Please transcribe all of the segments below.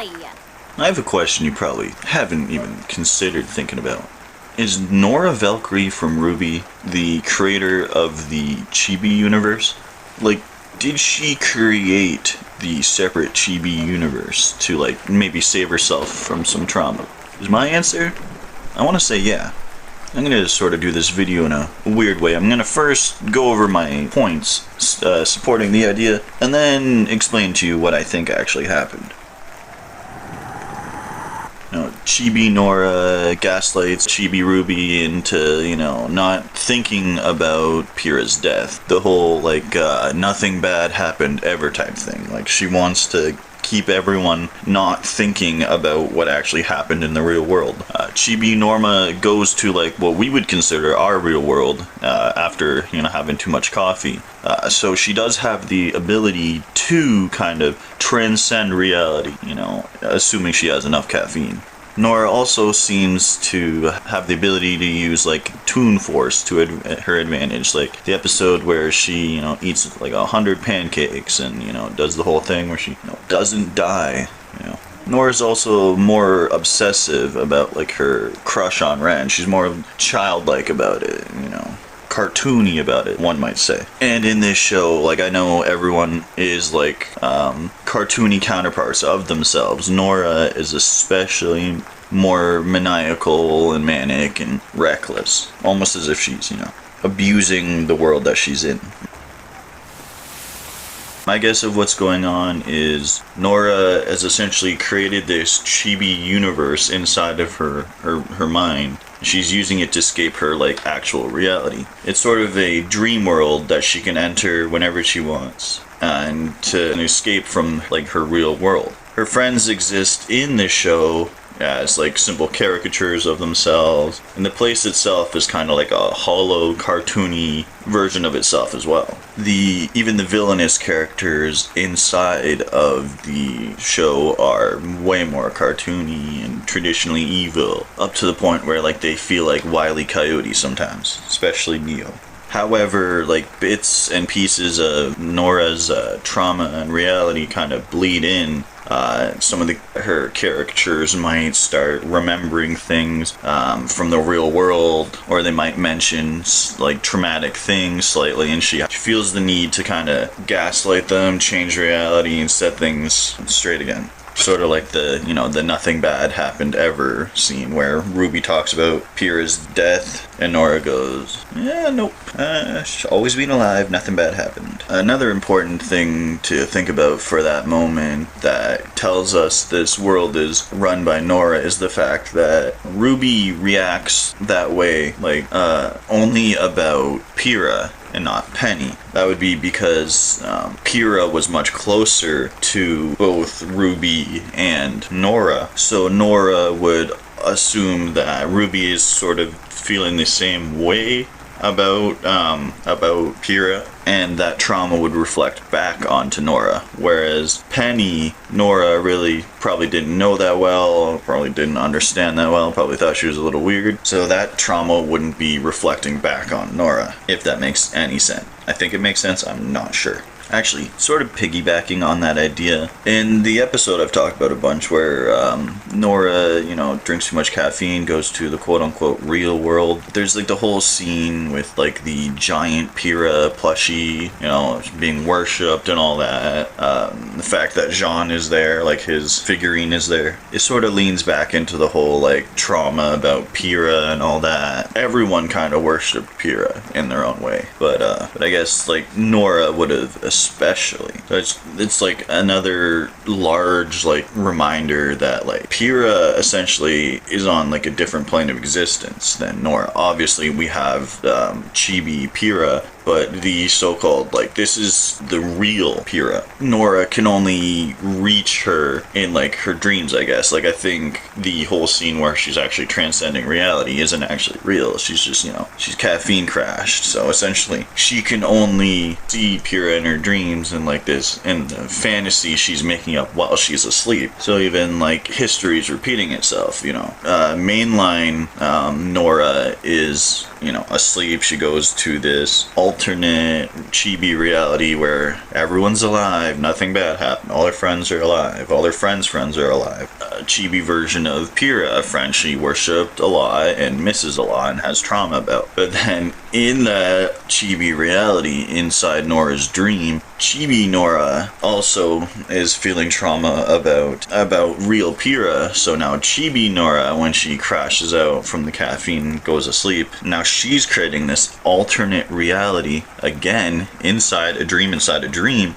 I have a question you probably haven't even considered thinking about. Is Nora Valkyrie from RWBY the creator of the Chibi universe? Like, did she create the separate Chibi universe to, like, maybe save herself from some trauma? Is my answer? I want to say yeah. I'm going to sort of do this video in a weird way. I'm going to first go over my points supporting the idea, and then explain to you what I think actually happened. Chibi Nora gaslights Chibi RWBY into, not thinking about Pyrrha's death. The whole, nothing bad happened ever type thing. Like, she wants to keep everyone not thinking about what actually happened in the real world. Chibi Norma goes to, what we would consider our real world after, having too much coffee. So she does have the ability to kind of transcend reality, assuming she has enough caffeine. Nora also seems to have the ability to use, Toon Force to her advantage. Like, the episode where she, eats, 100 pancakes and, does the whole thing where she, doesn't die, Nora's also more obsessive about, her crush on Ren. She's more childlike about it, cartoony about it, one might say. And in this show, I know everyone is cartoony counterparts of themselves. Nora is especially more maniacal and manic and reckless, almost as if she's, abusing the world that she's in. My guess of what's going on is Nora has essentially created this chibi universe inside of her mind. She's using it to escape her, actual reality. It's sort of a dream world that she can enter whenever she wants, and to escape from, her real world. Her friends exist in this show as, simple caricatures of themselves, and the place itself is kind of like a hollow, cartoony version of itself as well. Even the villainous characters inside of the show are way more cartoony and traditionally evil, up to the point where, they feel like Wile E. Coyote sometimes, especially Neo. However, bits and pieces of Nora's trauma and reality kind of bleed in. Some of her caricatures might start remembering things from the real world, or they might mention traumatic things slightly, and she feels the need to kind of gaslight them, change reality, and set things straight again. Sort of like the nothing bad happened ever scene where RWBY talks about Pyrrha's death and Nora goes, yeah, nope, she's always been alive, nothing bad happened. Another important thing to think about for that moment that tells us this world is run by Nora is the fact that RWBY reacts that way, only about Pyrrha and not Penny. That would be because Pyrrha was much closer to both RWBY and Nora. So Nora would assume that RWBY is sort of feeling the same way about Pyrrha, and that trauma would reflect back onto Nora. Whereas Penny, Nora really probably didn't know that well, probably didn't understand that well, probably thought she was a little weird. So that trauma wouldn't be reflecting back on Nora, if that makes any sense. I think it makes sense, I'm not sure. Actually, sort of piggybacking on that idea, in the episode I've talked about a bunch where Nora, drinks too much caffeine, goes to the quote-unquote real world. There's the whole scene with the giant Pyrrha plushie, being worshipped and all that. The fact that Jaune is there, his figurine is there. It sort of leans back into the whole trauma about Pyrrha and all that. Everyone kind of worshipped Pyrrha in their own way, but I guess Nora would have especially. So it's another large reminder that Pyrrha essentially is on a different plane of existence than Nora. Obviously we have Chibi Pyrrha, but the so-called this is the real Pyrrha. Nora can only reach her in her dreams, I guess. I think the whole scene where she's actually transcending reality isn't actually real. She's just she's caffeine crashed, so essentially she can only see Pyrrha in her dreams and this in the fantasy she's making up while she's asleep. So even history is repeating itself. Mainline Nora is asleep, she goes to this alternate chibi reality where everyone's alive, nothing bad happened, all her friends are alive, all her friends' friends are alive. A chibi version of Pyrrha, a friend she worshipped a lot and misses a lot and has trauma about. But then in that chibi reality, inside Nora's dream, Chibi Nora also is feeling trauma about real Pyrrha. So now Chibi Nora, when she crashes out from the caffeine, goes asleep, now she's creating this alternate reality again inside a dream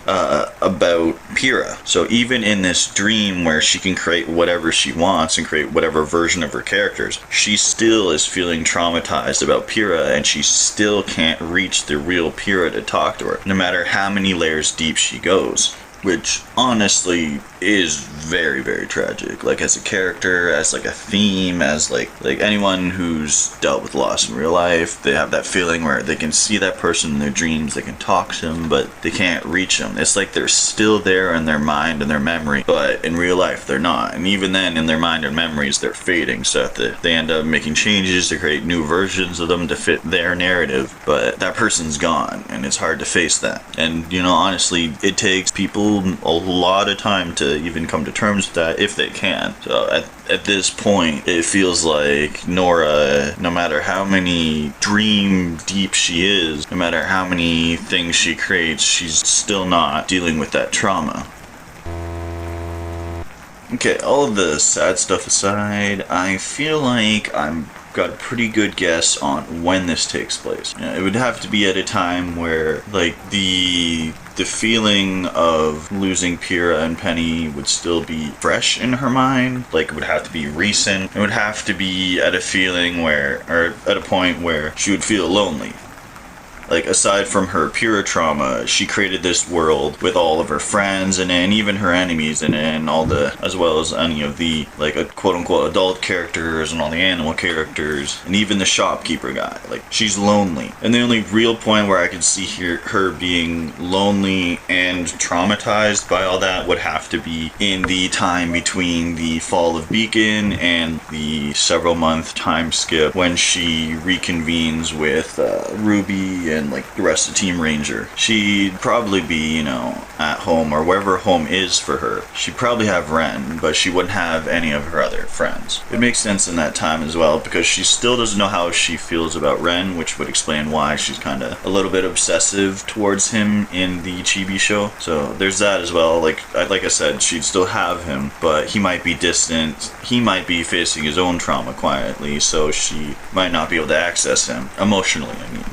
about Pyrrha. So even in this dream where she can create whatever she wants and create whatever version of her characters, she still is feeling traumatized about Pyrrha, and she still can't reach the real Pyrrha to talk to her, no matter how many layers deep she goes. Which honestly is very, very tragic. Like as a character, as like a theme, as like anyone who's dealt with loss in real life, they have that feeling where they can see that person in their dreams, they can talk to them, but they can't reach them. It's like they're still there in their mind and their memory, but in real life they're not. And even then, in their mind and memories, they're fading, so they end up making changes to create new versions of them to fit their narrative, but that person's gone, and it's hard to face that. And honestly, it takes people a lot of time to even come to terms with that, if they can. So at this point, it feels like Nora, no matter how many dream deep she is, no matter how many things she creates, she's still not dealing with that trauma. Okay, all of the sad stuff aside, I feel like I'm got a pretty good guess on when this takes place. It would have to be at a time where like the feeling of losing Pyrrha and Penny would still be fresh in her mind. Like it would have to be recent. It would have to be at a point where she would feel lonely. Like, aside from her Pyrrha trauma, she created this world with all of her friends and even her enemies in it, and as well as any of the, like, quote-unquote adult characters and all the animal characters, and even the shopkeeper guy. Like, she's lonely. And the only real point where I could see her being lonely and traumatized by all that would have to be in the time between the fall of Beacon and the several-month time skip when she reconvenes with RWBY and like the rest of Team Ranger. She'd probably be, at home or wherever home is for her. She'd probably have Ren, but she wouldn't have any of her other friends. It makes sense in that time as well, because she still doesn't know how she feels about Ren, which would explain why she's kind of a little bit obsessive towards him in the Chibi show. So there's that as well. Like I said, she'd still have him, but he might be distant. He might be facing his own trauma quietly, so she might not be able to access him emotionally, I mean.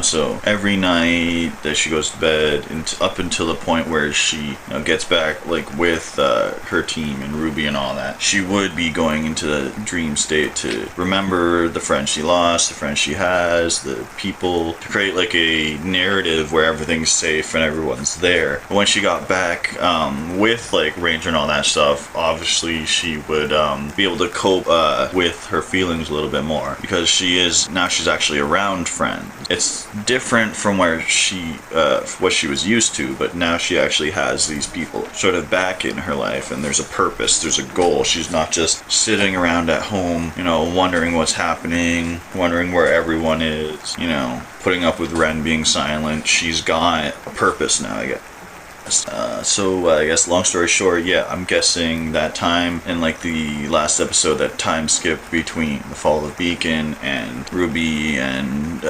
So every night that she goes to bed, up until the point where she gets back like with her team and RWBY and all that, she would be going into the dream state to remember the friends she lost, the friends she has, the people, to create like a narrative where everything's safe and everyone's there. But when she got back with like Ranger and all that stuff, obviously she would be able to cope with her feelings a little bit more, because she's actually around friends. It's different from what she was used to, but now she actually has these people sort of back in her life, and there's a purpose, there's a goal. She's not just sitting around at home, wondering what's happening, wondering where everyone is, putting up with Ren being silent. She's got a purpose now, I guess. So I guess long story short, yeah, I'm guessing that time in like the last episode, that time skip between the fall of Beacon and RWBY and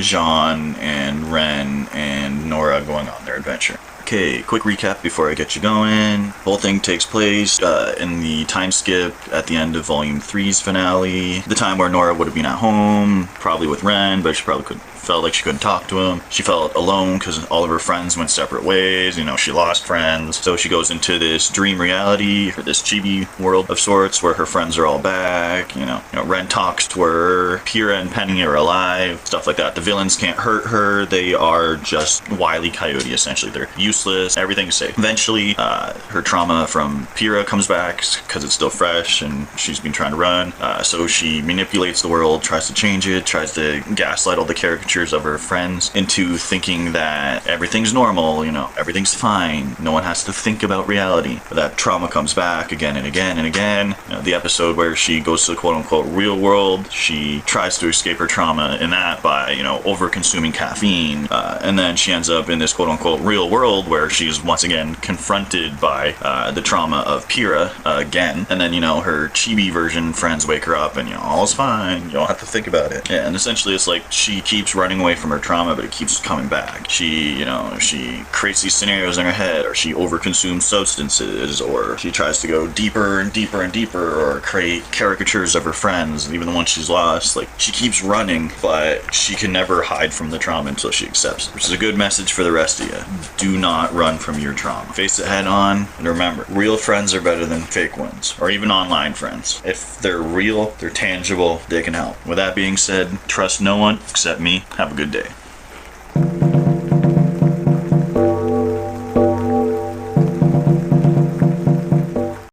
Jaune and Ren and Nora going on their adventure. Okay, quick recap before I get you going. The whole thing takes place in the time skip at the end of Volume 3's finale. The time where Nora would have been at home, probably with Ren, but she probably felt like she couldn't talk to him. She felt alone because all of her friends went separate ways. She lost friends. So she goes into this dream reality, or this chibi world of sorts, where her friends are all back. Ren talks to her. Pyrrha and Penny are alive. Stuff like that. The villains can't hurt her. They are just Wile E. Coyote, essentially. They're useless. Everything's safe. Eventually, her trauma from Pyrrha comes back because it's still fresh and she's been trying to run. So she manipulates the world, tries to change it, tries to gaslight all the caricatures caricatures of her friends into thinking that everything's normal, you know, everything's fine. No one has to think about reality. But that trauma comes back again and again and again. You know, the episode where she goes to the quote-unquote real world, she tries to escape her trauma in that by, you know, over-consuming caffeine. And then she ends up in this quote-unquote real world where she's once again confronted by the trauma of Pyrrha again. And then, you know, her chibi version friends wake her up and, you know, all's fine. You don't have to think about it. Yeah, and essentially it's like she keeps running away from her trauma, but it keeps coming back. She, you know, she creates these scenarios in her head, or she overconsumes substances, or she tries to go deeper and deeper and deeper, or create caricatures of her friends, even the ones she's lost. Like, she keeps running, but she can never hide from the trauma until she accepts it, which is a good message for the rest of you. Do not run from your trauma. Face it head on, and remember, real friends are better than fake ones, or even online friends. If they're real, they're tangible, they can help. With that being said, trust no one except me. Have a good day.